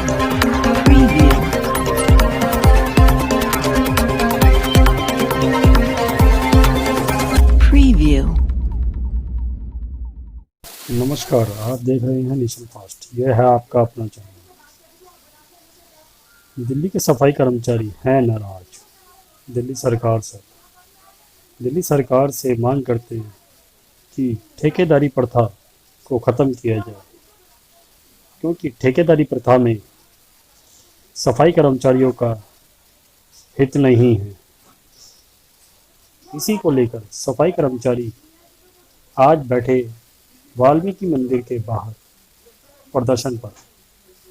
Preview. Preview. नमस्कार, आप देख रहे हैं नेशन फास्ट। यह है आपका अपना चैनल। दिल्ली के सफाई कर्मचारी हैं नाराज दिल्ली सरकार से मांग करते हैं कि ठेकेदारी प्रथा को ख़त्म किया जाए, क्योंकि ठेकेदारी प्रथा में सफाई कर्मचारियों का हित नहीं है। इसी को लेकर सफाई कर्मचारी आज बैठे वाल्मीकि मंदिर के बाहर प्रदर्शन पर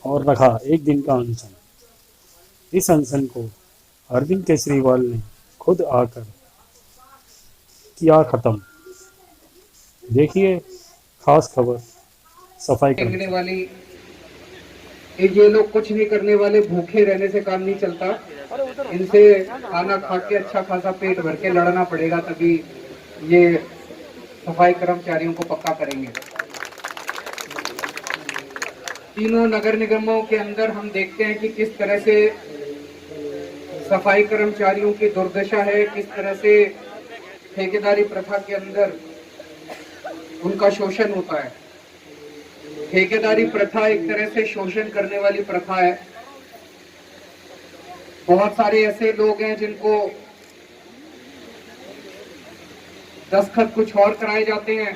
और रखा एक दिन का अनशन। इस अनशन को अरविंद केजरीवाल ने खुद आकर किया खत्म। देखिए खास खबर सफाई फेंकने वाली ये लोग कुछ नहीं करने वाले, भूखे रहने से काम नहीं चलता। इनसे खाना खा के अच्छा खासा पेट भर के लड़ना पड़ेगा, तभी ये सफाई कर्मचारियों को पक्का करेंगे। तीनों नगर निगमों के अंदर हम देखते हैं कि किस तरह से सफाई कर्मचारियों की दुर्दशा है, किस तरह से ठेकेदारी प्रथा के अंदर उनका शोषण होता है। ठेकेदारी प्रथा एक तरह से शोषण करने वाली प्रथा है। बहुत सारे ऐसे लोग हैं जिनको दस्तखत कुछ और कराए जाते हैं,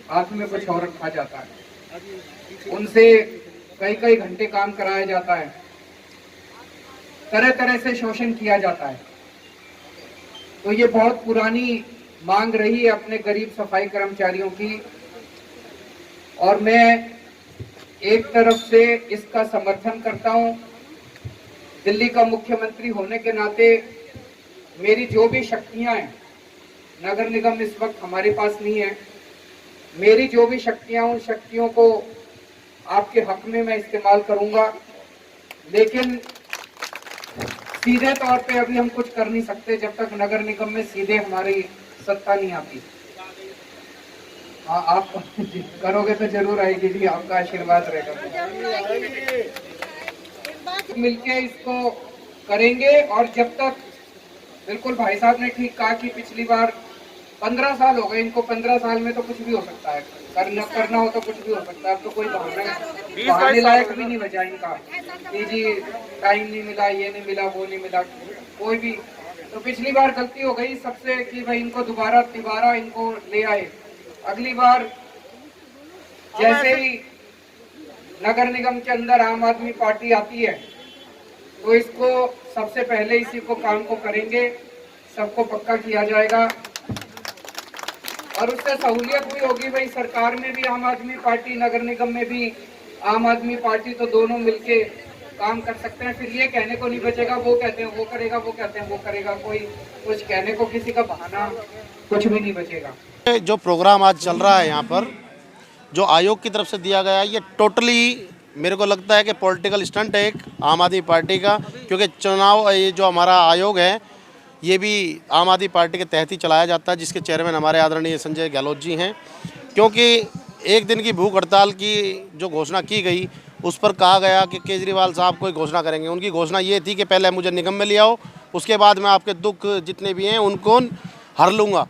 हाथ में कुछ और रखा जाता है। उनसे कई कई घंटे काम कराया जाता है, तरह तरह से शोषण किया जाता है। तो ये बहुत पुरानी मांग रही है अपने गरीब सफाई कर्मचारियों की, और मैं एक तरफ से इसका समर्थन करता हूं। दिल्ली का मुख्यमंत्री होने के नाते मेरी जो भी शक्तियां हैं, नगर निगम इस वक्त हमारे पास नहीं है, मेरी जो भी शक्तियां, उन शक्तियों को आपके हक में मैं इस्तेमाल करूंगा। लेकिन सीधे तौर पे अभी हम कुछ कर नहीं सकते जब तक नगर निगम में सीधे हमारी सत्ता नहीं आती। हाँ, आप करोगे तो जरूर आएगी जी, आपका आशीर्वाद रहेगा। मिलके इसको करेंगे। और जब तक, बिल्कुल भाई साहब ने ठीक कहा कि पिछली बार 15 साल हो गए इनको, 15 साल में तो कुछ भी हो सकता है, करना हो तो कुछ भी हो सकता है। अब तो कोई बहाने लायक भी नहीं बचा इनका कि जी टाइम नहीं मिला, ये नहीं मिला, वो नहीं मिला, कोई भी। तो पिछली बार गलती हो गई सबसे कि भाई इनको दोबारा इनको ले आए। अगली बार जैसे ही नगर निगम के अंदर आम आदमी पार्टी आती है तो इसको सबसे पहले इसी को काम को करेंगे, सबको पक्का किया जाएगा। और उससे सहूलियत भी होगी, भाई सरकार में भी आम आदमी पार्टी, नगर निगम में भी आम आदमी पार्टी, तो दोनों मिलके काम कर सकते हैं। फिर ये कहने को नहीं बचेगा वो कहते हैं वो करेगा, वो कहते हैं वो करेगा, कोई कुछ कहने को किसी का बहाना कुछ भी नहीं बचेगा। जो प्रोग्राम आज चल रहा है यहाँ पर, जो आयोग की तरफ से दिया गया है, ये टोटली मेरे को लगता है कि पॉलिटिकल स्टंट है एक आम आदमी पार्टी का। क्योंकि चुनाव, ये जो हमारा आयोग है ये भी आम आदमी पार्टी के तहत ही चलाया जाता है, जिसके चेयरमैन हमारे आदरणीय संजय गहलोत जी हैं। क्योंकि एक दिन की भूख हड़ताल की जो घोषणा की गई, उस पर कहा गया कि केजरीवाल साहब कोई घोषणा करेंगे। उनकी घोषणा ये थी कि पहले मुझे निगम में ले आओ, उसके बाद मैं आपके दुख जितने भी हैं उनको हर लूँगा,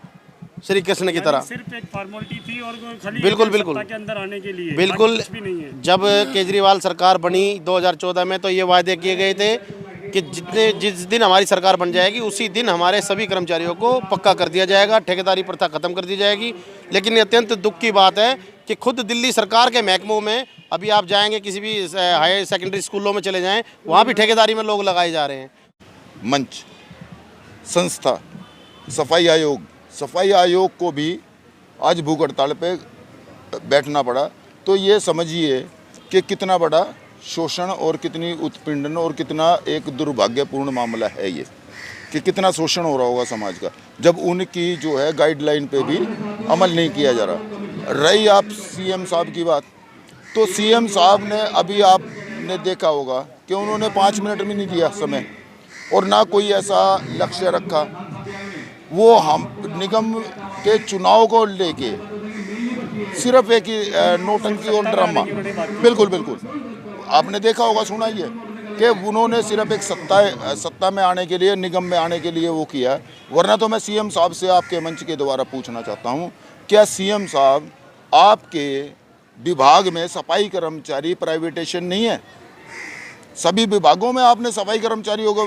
श्री कृष्ण की तरह। सिर्फ एक फॉर्मेलिटी थी और खाली बिल्कुल सत्ता के अंदर आने के लिए, बिल्कुल। कुछ भी नहीं है। जब केजरीवाल सरकार बनी 2014 में, तो ये वायदे किए गए थे कि जिस दिन हमारी सरकार बन जाएगी उसी दिन हमारे सभी कर्मचारियों को पक्का कर दिया जाएगा, ठेकेदारी प्रथा खत्म कर दी जाएगी। लेकिन ये अत्यंत दुख की बात है कि खुद दिल्ली सरकार के महकमों में, अभी आप जाएंगे किसी भी हायर सेकेंडरी स्कूलों में चले जाएं, वहाँ भी ठेकेदारी में लोग लगाए जा रहे हैं। मंच, संस्था, सफाई आयोग को भी आज भूख हड़ताल पे बैठना पड़ा। तो ये समझिए कि कितना बड़ा शोषण और कितनी उत्पीड़न और कितना एक दुर्भाग्यपूर्ण मामला है ये, कि कितना शोषण हो रहा होगा समाज का, जब उनकी जो है गाइडलाइन पे भी अमल नहीं किया जा रहा। रही आप सीएम साहब की बात, तो सीएम साहब ने, अभी आपने देखा होगा कि उन्होंने 5 मिनट भी नहीं दिया समय, और ना कोई ऐसा लक्ष्य रखा। वो हम निगम के चुनाव को लेके सिर्फ एक ही नोटंकी और ड्रामा, बिल्कुल आपने देखा होगा, सुना ही है कि उन्होंने सिर्फ एक सत्ता में आने के लिए, निगम में आने के लिए वो किया। वरना तो मैं सीएम साहब से आपके मंच के द्वारा पूछना चाहता हूँ, क्या सीएम साहब आपके विभाग में सफाई कर्मचारी प्राइवेटेशन नहीं है? सभी विभागों में आपने सफाई कर्मचारियों को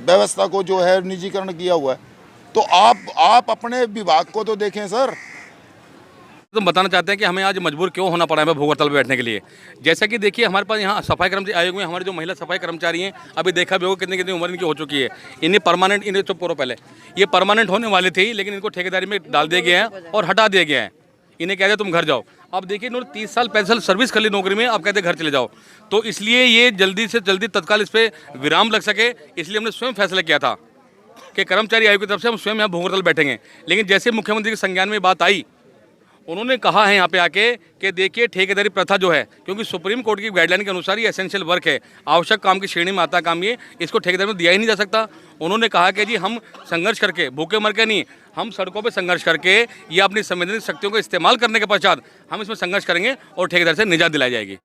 व्यवस्था को जो है निजीकरण किया हुआ है। तो आप अपने विभाग को तो देखें सर। तो बताना चाहते हैं कि हमें आज मजबूर क्यों होना पड़ा है भूख हड़ताल पर बैठने के लिए। जैसा कि देखिए हमारे पास यहाँ सफाई कर्मचारी आयोग में हमारे जो महिला सफाई कर्मचारी हैं, अभी देखा भी होगा कितनी कितनी उम्र इनकी हो चुकी है। इन्हें परमानेंट, इन्हें चुप करो पहले, ये परमानेंट होने वाले थे लेकिन इनको ठेकेदारी में डाल दिया गया है और हटा दिया गया है। इन्हें कहते तुम घर जाओ। अब देखिए इन्होंने 30 साल 35 साल सर्विस कर ली नौकरी में, अब कहते घर चले जाओ। तो इसलिए ये जल्दी से जल्दी तत्काल इस पर विराम लग सके, इसलिए हमने स्वयं फैसला किया था कि कर्मचारी आयोग की तरफ से हम स्वयं यहाँ भूख हड़ताल बैठेंगे। लेकिन जैसे मुख्यमंत्री के संज्ञान में बात आई, उन्होंने कहा है यहाँ पे आके कि देखिए ठेकेदारी प्रथा जो है, क्योंकि सुप्रीम कोर्ट की गाइडलाइन के अनुसार ये एसेंशियल वर्क है, आवश्यक काम की श्रेणी में आता काम, ये इसको ठेकेदारी में दिया ही नहीं जा सकता। उन्होंने कहा कि जी हम संघर्ष करके, भूखे मर के नहीं, हम सड़कों पे संघर्ष करके या अपनी संवैधानिक शक्तियों का इस्तेमाल करने के पश्चात हम इसमें संघर्ष करेंगे और ठेकेदार से निजात दिलाई जाएगी।